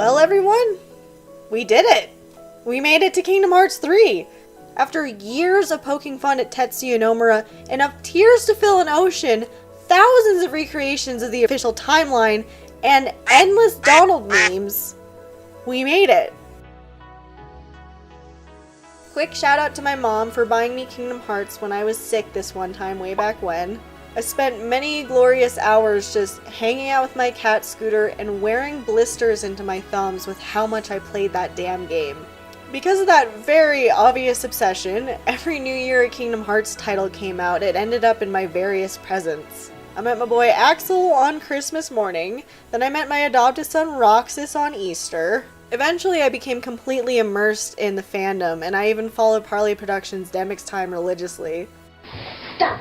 Well, everyone, we did it! We made it to Kingdom Hearts 3! After years of poking fun at Tetsuya Nomura, enough tears to fill an ocean, thousands of recreations of the official timeline, and endless Donald memes, we made it! Quick shout out to my mom for buying me Kingdom Hearts when I was sick this one time way back when. I spent many glorious hours just hanging out with my cat Scooter and wearing blisters into my thumbs with how much I played that damn game. Because of that very obvious obsession, every new year a Kingdom Hearts title came out, it ended up in my various presents. I met my boy Axel on Christmas morning, then I met my adopted son Roxas on Easter. Eventually I became completely immersed in the fandom, and I even followed Parley Productions' Demix Time religiously. Stop!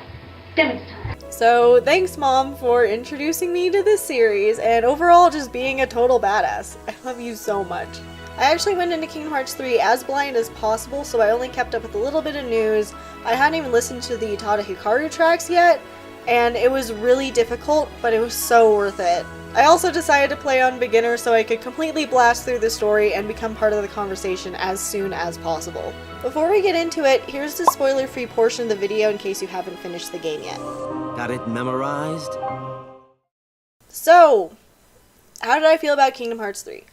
Demix Time! So thanks Mom for introducing me to this series, and overall just being a total badass. I love you so much. I actually went into Kingdom Hearts 3 as blind as possible, so I only kept up with a little bit of news. I hadn't even listened to the Utada Hikaru tracks yet, and it was really difficult, but it was so worth it. I also decided to play on beginner so I could completely blast through the story and become part of the conversation as soon as possible. Before we get into it, here's the spoiler-free portion of the video in case you haven't finished the game yet. Got it memorized? So, how did I feel about Kingdom Hearts 3?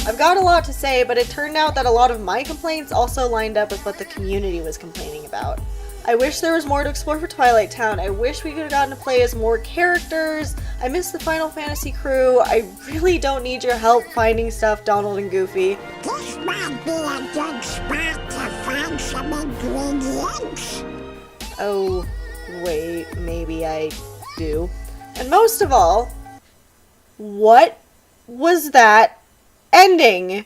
I've got a lot to say, but it turned out that a lot of my complaints also lined up with what the community was complaining about. I wish there was more to explore for Twilight Town. I wish we could have gotten to play as more characters. I miss the Final Fantasy crew. I really don't need your help finding stuff, Donald and Goofy. This might be a good spot to find some ingredients. Oh, wait, maybe I do. And most of all, what was that ending?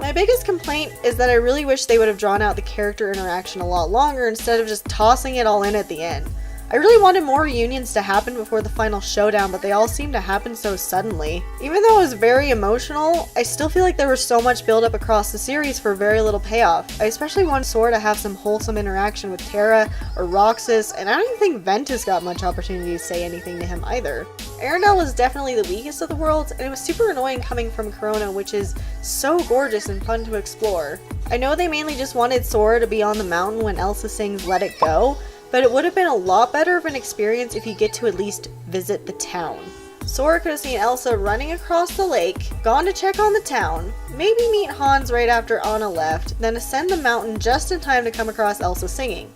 My biggest complaint is that I really wish they would have drawn out the character interaction a lot longer instead of just tossing it all in at the end. I really wanted more reunions to happen before the final showdown, but they all seemed to happen so suddenly. Even though it was very emotional, I still feel like there was so much build-up across the series for very little payoff. I especially want Sora to have some wholesome interaction with Terra or Roxas, and I don't even think Ventus got much opportunity to say anything to him either. Arendelle was definitely the weakest of the worlds, and it was super annoying coming from Corona, which is so gorgeous and fun to explore. I know they mainly just wanted Sora to be on the mountain when Elsa sings Let It Go, but it would have been a lot better of an experience if you get to at least visit the town. Sora could have seen Elsa running across the lake, gone to check on the town, maybe meet Hans right after Anna left, then ascend the mountain just in time to come across Elsa singing.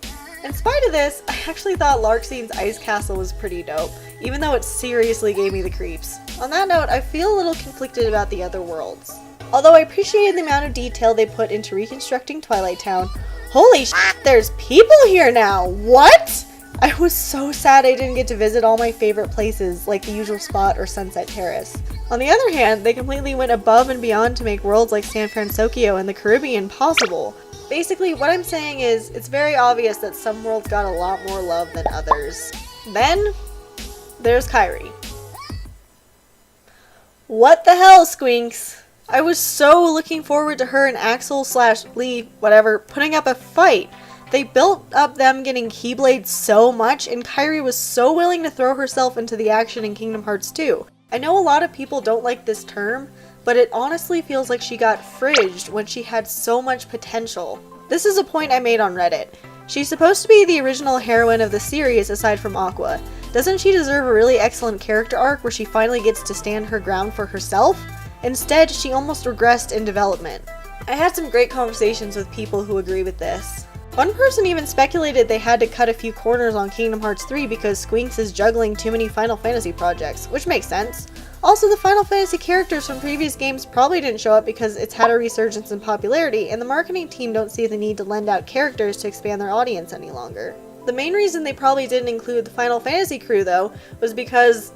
In spite of this, I actually thought Larksine's ice castle was pretty dope, even though it seriously gave me the creeps. On that note, I feel a little conflicted about the other worlds. Although I appreciated the amount of detail they put into reconstructing Twilight Town, holy shit, there's people here now! What? I was so sad I didn't get to visit all my favorite places, like the Usual Spot or Sunset Terrace. On the other hand, they completely went above and beyond to make worlds like San Francisco and the Caribbean possible. Basically, what I'm saying is, it's very obvious that some worlds got a lot more love than others. Then, there's Kairi. What the hell, Squeenx? I was so looking forward to her and Axel/Lee, whatever, putting up a fight. They built up them getting Keyblade so much, and Kairi was so willing to throw herself into the action in Kingdom Hearts 2. I know a lot of people don't like this term, but it honestly feels like she got fridged when she had so much potential. This is a point I made on Reddit. She's supposed to be the original heroine of the series aside from Aqua. Doesn't she deserve a really excellent character arc where she finally gets to stand her ground for herself? Instead, she almost regressed in development. I had some great conversations with people who agree with this. One person even speculated they had to cut a few corners on Kingdom Hearts 3 because Squeenx is juggling too many Final Fantasy projects, which makes sense. Also, the Final Fantasy characters from previous games probably didn't show up because it's had a resurgence in popularity, and the marketing team don't see the need to lend out characters to expand their audience any longer. The main reason they probably didn't include the Final Fantasy crew, though, was because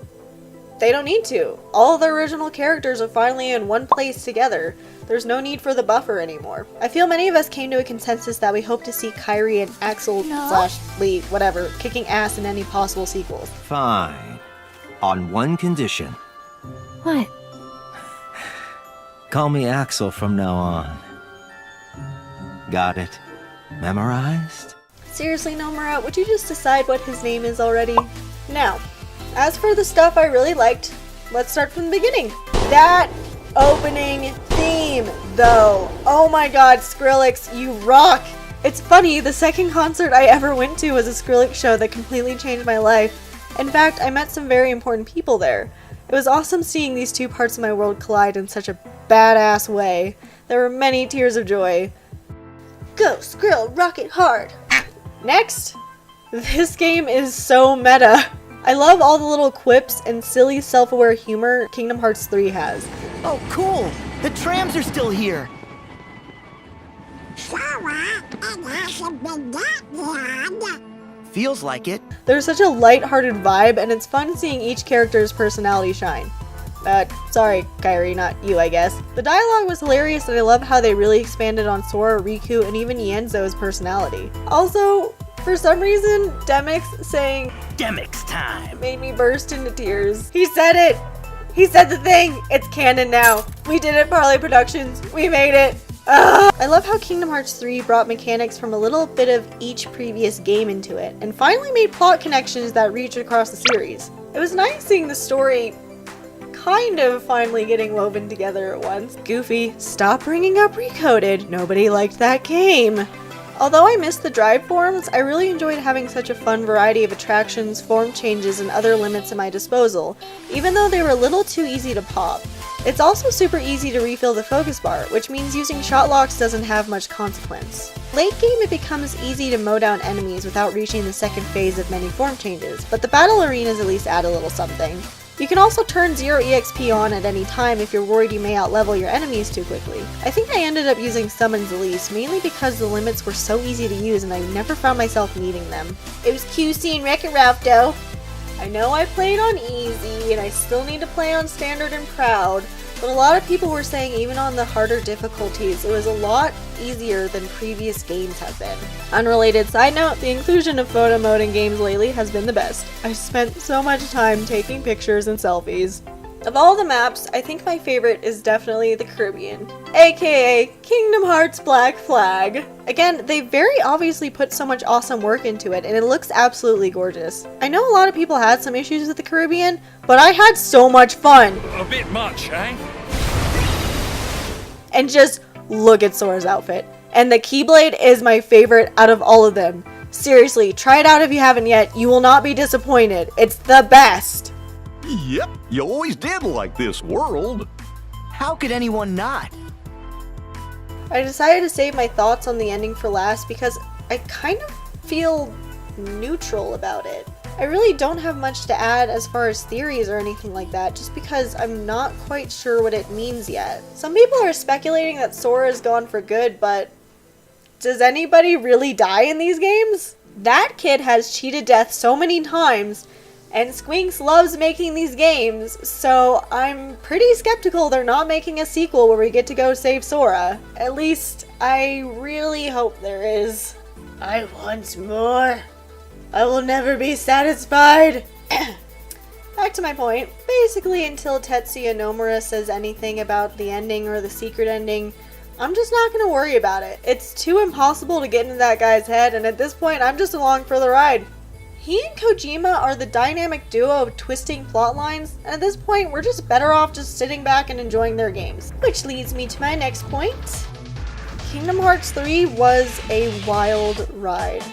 they don't need to. All of the original characters are finally in one place together. There's no need for the buffer anymore. I feel many of us came to a consensus that we hope to see Kairi and Axel/Lee, whatever, kicking ass in any possible sequels. Fine. On one condition. What? Call me Axel from now on. Got it memorized? Seriously, Nomura, would you just decide what his name is already? Now, as for the stuff I really liked, let's start from the beginning. That opening theme, though. Oh my god, Skrillex, you rock! It's funny, the second concert I ever went to was a Skrillex show that completely changed my life. In fact, I met some very important people there. It was awesome seeing these two parts of my world collide in such a badass way. There were many tears of joy. Go, Skrill, rock it hard! Next, this game is so meta. I love all the little quips and silly self-aware humor Kingdom Hearts 3 has. Oh, cool! The trams are still here! Sora, it hasn't been that long. Feels like it. There's such a light-hearted vibe, and it's fun seeing each character's personality shine. Sorry, Kairi, not you, I guess. The dialogue was hilarious, and I love how they really expanded on Sora, Riku, and even Yenzo's personality. Also, for some reason, Demix saying Demix time! made me burst into tears. He said it! He said the thing! It's canon now! We did it, Parlay Productions! We made it! Ugh. I love how Kingdom Hearts 3 brought mechanics from a little bit of each previous game into it, and finally made plot connections that reach across the series. It was nice seeing the story kind of finally getting woven together at once. Goofy, stop bringing up Recoded. Nobody liked that game. Although I missed the drive forms, I really enjoyed having such a fun variety of attractions, form changes, and other limits at my disposal, even though they were a little too easy to pop. It's also super easy to refill the focus bar, which means using shot locks doesn't have much consequence. Late game it becomes easy to mow down enemies without reaching the second phase of many form changes, but the battle arenas at least add a little something. You can also turn 0 EXP on at any time if you're worried you may outlevel your enemies too quickly. I think I ended up using Summons the least, mainly because the limits were so easy to use and I never found myself needing them. It was QC and Wreck-It Ralph though. I know I played on easy and I still need to play on standard and proud, but a lot of people were saying even on the harder difficulties, it was a lot easier than previous games have been. Unrelated side note, the inclusion of photo mode in games lately has been the best. I spent so much time taking pictures and selfies. Of all the maps, I think my favorite is definitely the Caribbean, aka Kingdom Hearts Black Flag. Again, they very obviously put so much awesome work into it and it looks absolutely gorgeous. I know a lot of people had some issues with the Caribbean, but I had so much fun. A bit much, eh? And just look at Sora's outfit. And the Keyblade is my favorite out of all of them. Seriously, try it out if you haven't yet. You will not be disappointed. It's the best. Yep, you always did like this world. How could anyone not? I decided to save my thoughts on the ending for last because I kind of feel neutral about it. I really don't have much to add as far as theories or anything like that, just because I'm not quite sure what it means yet. Some people are speculating that Sora is gone for good, but does anybody really die in these games? That kid has cheated death so many times, and Squeenx loves making these games, so I'm pretty skeptical they're not making a sequel where we get to go save Sora. At least, I really hope there is. I want more. I will never be satisfied. Back to my point. Basically, until Tetsuya Nomura says anything about the ending or the secret ending, I'm just not going to worry about it. It's too impossible to get into that guy's head, and at this point, I'm just along for the ride. He and Kojima are the dynamic duo of twisting plot lines, and at this point, we're just better off just sitting back and enjoying their games. Which leads me to my next point. Kingdom Hearts 3 was a wild ride.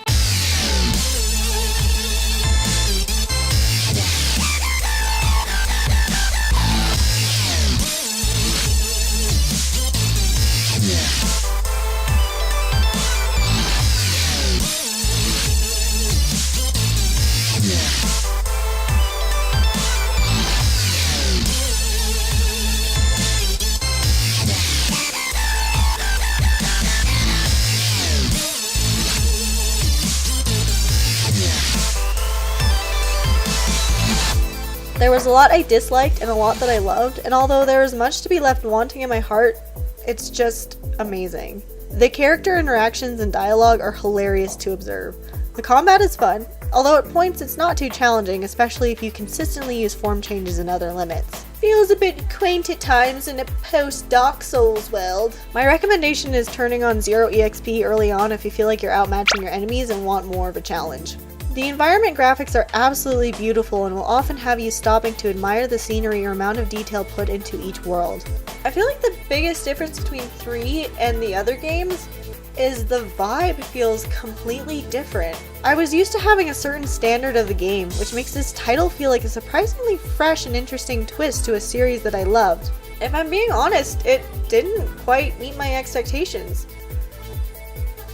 There was a lot I disliked and a lot that I loved, and although there is much to be left wanting in my heart, it's just amazing. The character interactions and dialogue are hilarious to observe. The combat is fun, although at points it's not too challenging, especially if you consistently use form changes and other limits. Feels a bit quaint at times in a post-Dark Souls world. My recommendation is turning on 0 EXP early on if you feel like you're outmatching your enemies and want more of a challenge. The environment graphics are absolutely beautiful and will often have you stopping to admire the scenery or amount of detail put into each world. I feel like the biggest difference between 3 and the other games is the vibe feels completely different. I was used to having a certain standard of the game, which makes this title feel like a surprisingly fresh and interesting twist to a series that I loved. If I'm being honest, it didn't quite meet my expectations.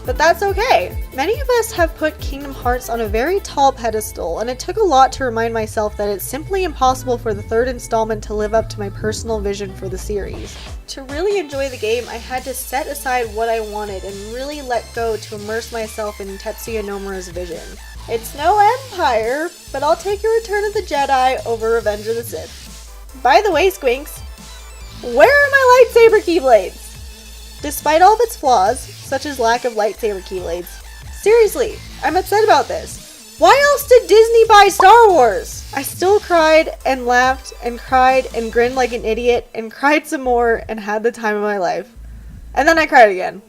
But that's okay. Many of us have put Kingdom Hearts on a very tall pedestal, and it took a lot to remind myself that it's simply impossible for the third installment to live up to my personal vision for the series. To really enjoy the game, I had to set aside what I wanted and really let go to immerse myself in Tetsuya Nomura's vision. It's no Empire, but I'll take your Return of the Jedi over Revenge of the Sith. By the way, Squeenx, where are my lightsaber keyblades? Despite all of its flaws, such as lack of lightsaber keyblades. Seriously, I'm upset about this. Why else did Disney buy Star Wars? I still cried and laughed and cried and grinned like an idiot and cried some more and had the time of my life. And then I cried again.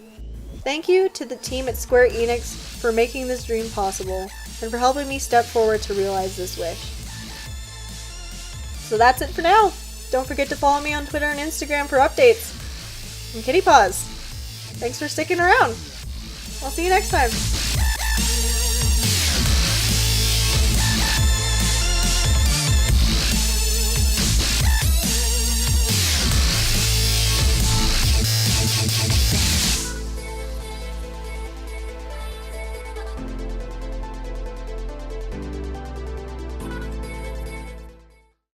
Thank you to the team at Square Enix for making this dream possible and for helping me step forward to realize this wish. So that's it for now. Don't forget to follow me on Twitter and Instagram for updates. I'm Kitty Paws. Thanks for sticking around. I'll see you next time.